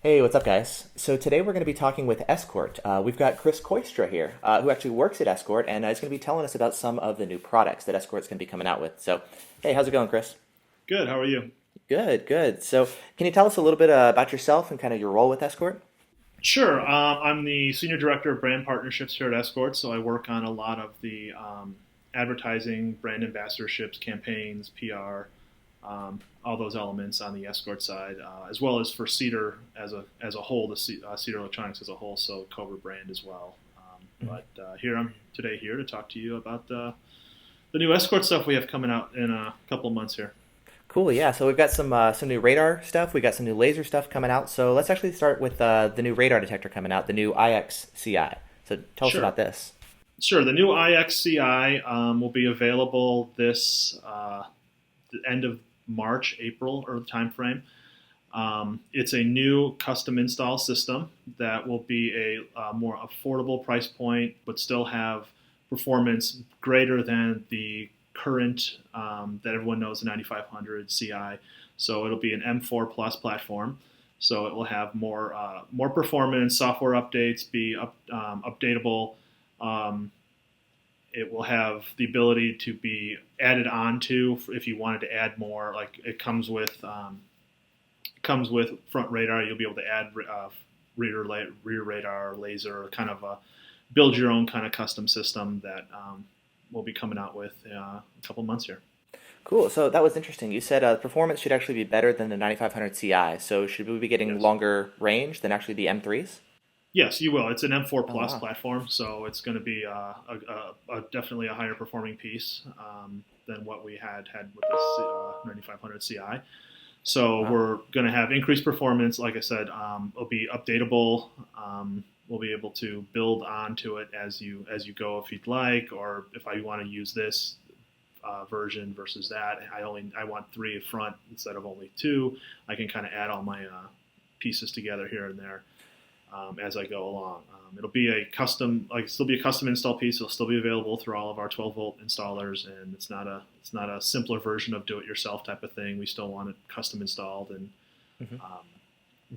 Hey, what's up, guys? So today we're going to be talking with Escort. We've got Chris Kooistra here, who actually works at Escort, and is going to be telling us about some of the new products that Escort's going to be coming out with. So, hey, how's it going, Chris? Good. How are you? Good, good. So, can you tell us a little bit about yourself and kind of your role with Escort? Sure. I'm the senior director of brand partnerships here at Escort, so I work on a lot of the advertising, brand ambassadorships, campaigns, PR, all those elements on the Escort side, as well as for Cedar as a whole, Cedar Electronics as a whole, so Cobra brand as well. But here I'm today here to talk to you about the new Escort stuff we have coming out in a couple of months here. Cool, yeah. So we've got some new radar stuff. We got some new laser stuff coming out. So let's actually start with the new radar detector coming out, the new IXCI. So tell us Sure. about this. Sure. The new IXCI will be available this the end of March, April, or the time frame. It's a new custom install system that will be a more affordable price point, but still have performance greater than the current that everyone knows, the 9500 Ci. So it'll be an M4 Plus platform. So it will have more performance, software updates, be updatable. Um, it will have the ability to be added onto if you wanted to add more. Like it comes with front radar. You'll be able to add rear radar, laser, kind of build your own kind of custom system that we'll be coming out with a couple months here. Cool. So that was interesting. You said performance should actually be better than the 9500 Ci. So should we be getting Yes. longer range than actually the M3s? Yes, you will. It's an M4 Oh, Plus wow. platform, so it's going to be definitely a higher performing piece than what we had with this 9500 Ci. So Wow. we're going to have increased performance. Like I said, it'll be updatable. We'll be able to build onto it as you go if you'd like, or if I want to use this version versus that. I want three up front instead of only two. I can kind of add all my pieces together here and there as I go along. It'll be a custom, like still be a custom install piece. It'll still be available through all of our 12-volt installers, and it's not a simpler version of do-it-yourself type of thing. We still want it custom installed and Mhm. um,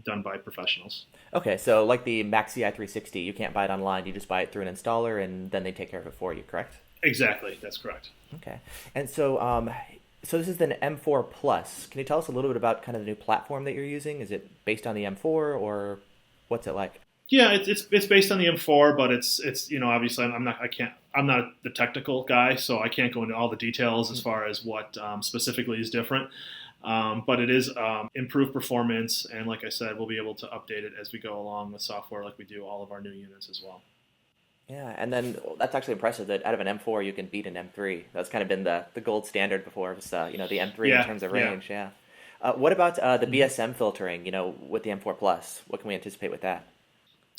done by professionals. Okay, so like the Maxi i360, you can't buy it online. You just buy it through an installer, and then they take care of it for you, correct? Exactly, that's correct. Okay. And so this is the M4 Plus. Can you tell us a little bit about kind of the new platform that you're using? Is it based on the M4, or what's it like? Yeah, it's based on the M4, but it's obviously I'm not the technical guy, so I can't go into all the details as Mhm. far as what specifically is different. But it is improved performance, and like I said, we'll be able to update it as we go along with software, like we do all of our new units as well. Yeah, and then that's actually impressive that out of an M4 you can beat an M3. That's kind of been the gold standard before. It was the M3 in Yeah, terms of yeah. range. Yeah. What about the Mhm. BSM filtering? With the M4 Plus, what can we anticipate with that?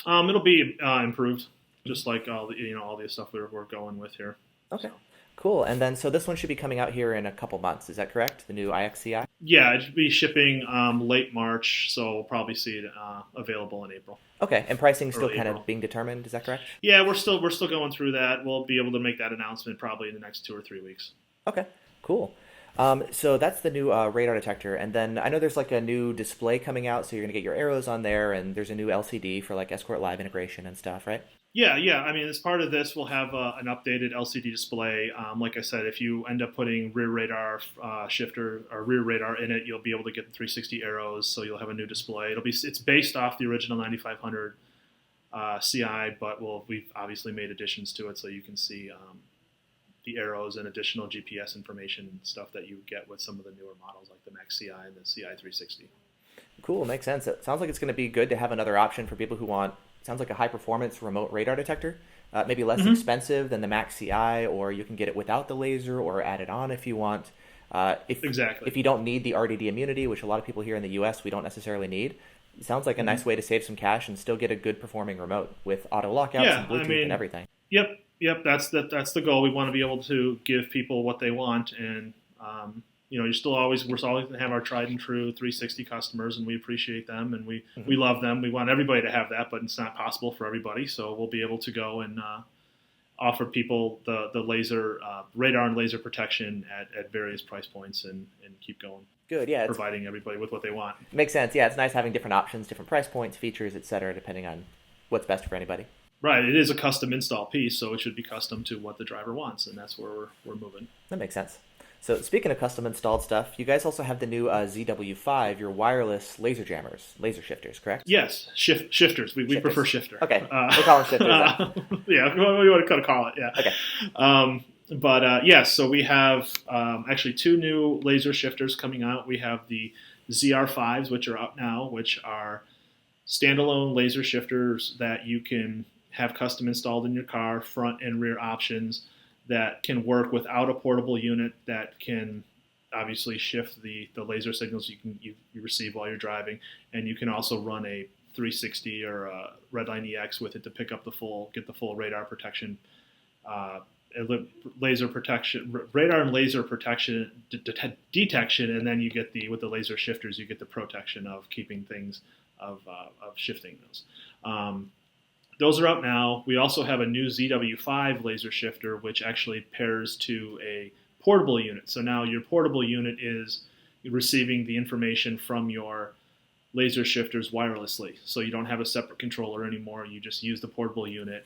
It'll be improved, Mhm. just like all the stuff we're going with here. Okay, So cool. And then so this one should be coming out here in a couple months. Is that correct? The new IXCI. yeah, it should be shipping late March, so we'll probably see it available in April, Okay, and pricing still early kind of April. being determined. Is that correct? Yeah, we're still going through that. We'll be able to make that announcement probably in the next 2 or 3 weeks. Okay, cool. So that's the new radar detector, and then I know there's like a new display coming out, so you're gonna get your arrows on there, and there's a new LCD for like Escort Live integration and stuff, right? Yeah, yeah. I mean, as part of this, we'll have an updated LCD display. Like I said, if you end up putting rear radar shifter or rear radar in it, you'll be able to get the 360 arrows. So you'll have a new display. It's based off the original 9500 Ci, but we've obviously made additions to it so you can see the arrows and additional GPS information and stuff that you get with some of the newer models like the Max Ci and the Ci 360. Cool, makes sense. It sounds like it's gonna be good to have another option for people who want. Sounds like a high performance remote radar detector. Maybe less Mm-hmm. expensive than the Max CI, or you can get it without the laser or add it on if you want. If Exactly. you don't need the RDD immunity, which a lot of people here in the U.S. we don't necessarily need, it sounds like a Mm-hmm. nice way to save some cash and still get a good performing remote with auto lockouts and Yeah, I Bluetooth and mean, everything. yep, yep. That's the goal. We want to be able to give people what they want, and we're always going to have our tried and true 360 customers, and we appreciate them, and we Hmm. love them. We want everybody to have that, but it's not possible for everybody. So we'll be able to go and offer people the laser radar and laser protection at various price points, and keep going. Good. Yeah, providing everybody with what they want. makes sense. Yeah, it's nice having different options, different price points, features, etc., depending on what's best for anybody. Right. It is a custom install piece, so it should be custom to what the driver wants, and that's where we're moving. That makes sense. So speaking of custom installed stuff, you guys also have the new Zw5, your wireless laser jammers, laser shifters, correct? Yes, shifters. We prefer shifter. Okay, we'll call them shifters. Yeah, what you want to call it. Yeah. Okay. Yes, so we have actually two new laser shifters coming out. We have the ZR5s, which are out now, which are standalone laser shifters that you can have custom installed in your car, front and rear options that can work without a portable unit that can obviously shift the laser signals you receive while you're driving, and you can also run a 360 or a Redline EX with it to pick up get the full radar protection, laser protection, radar and laser protection detection, and then you get with the laser shifters you get the protection of keeping things of shifting those. Those are out now. We also have a new Zw5 laser shifter, which actually pairs to a portable unit. So now your portable unit is receiving the information from your laser shifters wirelessly. So you don't have a separate controller anymore. You just use the portable unit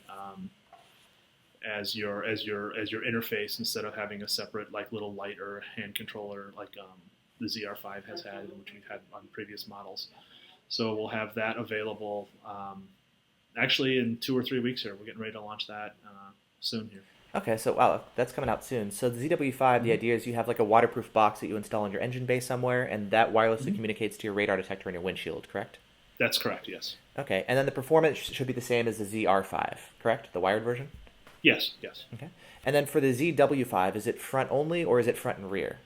as your interface instead of having a separate like little light or hand controller like the ZR5 has had, which we've had on previous models. So we'll have that available. Actually, in 2 or 3 weeks here, we're getting ready to launch that soon here. Okay, so wow, that's coming out soon. So the ZW5, the idea is you have like a waterproof box that you install on your engine bay somewhere, and that wirelessly communicates to your radar detector in your windshield, correct? That's correct, yes. Okay, and then the performance should be the same as the ZR5, correct? The wired version? Yes. Okay. And then for the ZW5, is it front only or is it front and rear?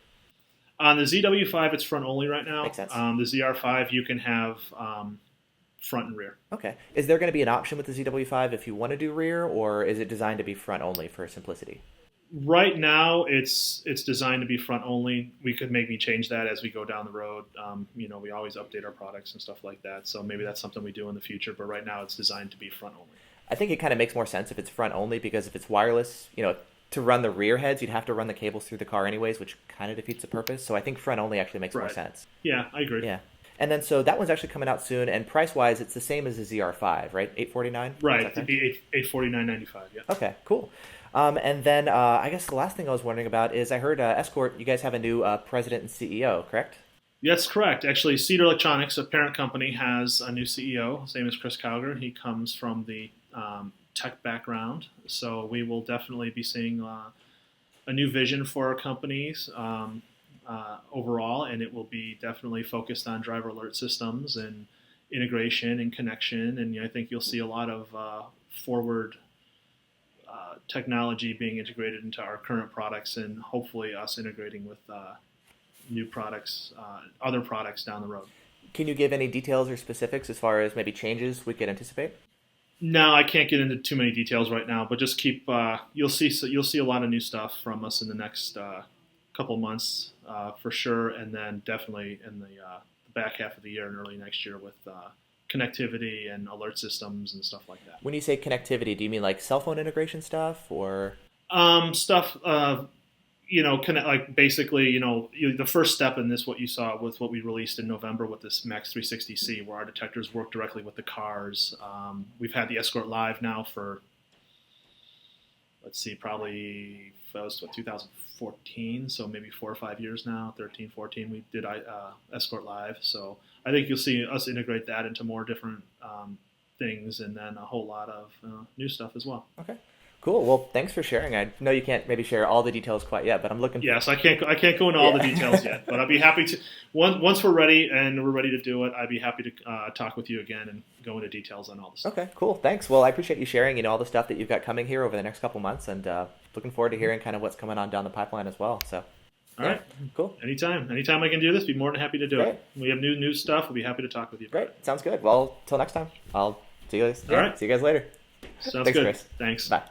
On the ZW5, it's front only right now. Makes sense. The ZR5, you can have front and rear. Okay. Is there going to be an option with the ZW5 if you want to do rear, or is it designed to be front only for simplicity? Right now, it's designed to be front only. We could maybe change that as we go down the road. We always update our products and stuff like that, so maybe that's something we do in the future. But right now, it's designed to be front only. I think it kind of makes more sense if it's front only, because if it's wireless, to run the rear heads, you'd have to run the cables through the car anyways, which kind of defeats the purpose. So I think front only actually makes more sense. Yeah, I agree. Yeah. And then so that one's actually coming out soon, and price-wise, it's the same as the ZR5, right? $849? Right, it'd be $849.95, yeah. Okay, cool. And then I guess the last thing I was wondering about is I heard Escort, you guys have a new president and CEO, correct? That's correct. Actually, Cedar Electronics, a parent company, has a new CEO. His name is Chris Kooistra. He comes from the tech background, so we will definitely be seeing a new vision for our companies overall, and it will be definitely focused on driver alert systems and integration and connection, and I think you'll see a lot of forward technology being integrated into our current products, and hopefully us integrating with new products, other products down the road. Can you give any details or specifics as far as maybe changes we could anticipate? No, I can't get into too many details right now, but just keep. You'll see a lot of new stuff from us in the next couple months for sure, and then definitely in the back half of the year and early next year with connectivity and alert systems and stuff like that. When you say connectivity, do you mean like cell phone integration stuff or stuff? Basically, the first step in this, what you saw with what we released in November with this Max 360C, where our detectors work directly with the cars. We've had the Escort Live now for, probably 2014, so maybe 4 or 5 years now, 13, 14, we did Escort Live. So I think you'll see us integrate that into more different things, and then a whole lot of new stuff as well. Okay. Cool. Well, thanks for sharing. I know you can't maybe share all the details quite yet, but I'm looking. Yes, I can't go into all the details yet, but I'd be happy to. Once we're ready and we're ready to do it, I'd be happy to talk with you again and go into details on all this. Okay, cool. Thanks. Well, I appreciate you sharing, all the stuff that you've got coming here over the next couple months, and looking forward to hearing kind of what's coming on down the pipeline as well. So, all right, cool. Anytime I can do this, be more than happy to do it. We have new stuff. We'll be happy to talk with you. Great. Sounds good. Well, till next time. I'll see you guys. All right. See you guys later. Sounds Thanks, good. Chris. Thanks. Bye.